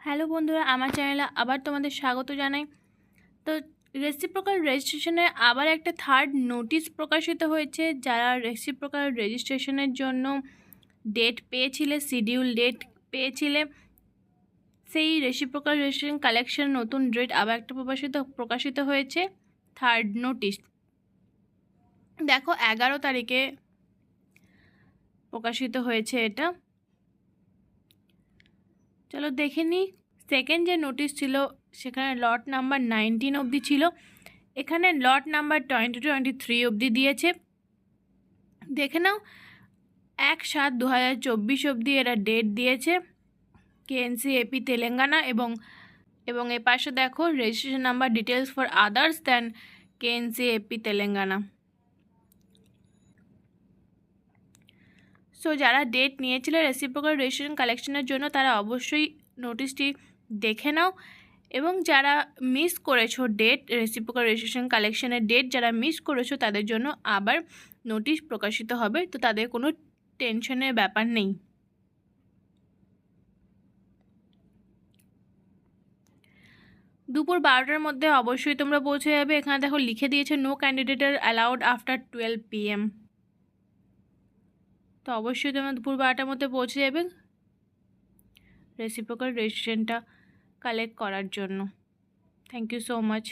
Hello বন্ধুরা, আমার চ্যানেলে আবার তোমাদের স্বাগত জানাই। তো রেসিপ্রোকাল রেজিস্ট্রেশনে আবার একটা থার্ড নোটিশ প্রকাশিত হয়েছে। যারা রেসিপ্রোকাল রেজিস্ট্রেশনের জন্য ডেট পেয়েছিলে, শিডিউল ডেট পেয়েছিলে, সেই রেসিপ্রোকাল রেজিস্ট্রেশন কালেকশন নতুন ডেট আবার একটা প্রকাশিত হয়েছে, থার্ড নোটিশ। দেখো 11 তারিখে প্রকাশিত হয়েছে এটা। চলো দেখে নিই। সেকেন্ড যে নোটিশ ছিল সেখানে লট নাম্বার 19 অবধি ছিল, এখানে লট নাম্বার 23 অবধি দিয়েছে। দেখে নাও, 1/7/2024 অবধি এরা ডেট দিয়েছে KNC-AP তেলেঙ্গানা। এবং এর পাশে দেখো registration number details for others than KNC-AP Telangana. So যারা ডেট নিয়েছিল রেসিপ্রোকাল রেজিস্ট্রেশন কালেকশনের জন্য তারা অবশ্যই নোটিশটি দেখে নাও। এবং যারা মিস করেছো ডেট, রেসিপ্রোকাল রেজিস্ট্রেশন কালেকশনের ডেট যারা মিস করেছো তাদের জন্য আবার নোটিশ প্রকাশিত হবে, তো তাদের কোনো টেনশনের ব্যাপার নেই। দুপুর 12টার মধ্যে অবশ্যই তোমরা পৌঁছে যাবে। এখানে দেখো লিখে দিয়েছে no candidate are allowed after 12 PM। তো অবশ্যই তোমরা দুপুর 12টার মধ্যে পৌঁছে যাবে রেসিপ্রোকাল রেজিস্ট্রেশনটা কালেক্ট করার জন্য। Thank you so much.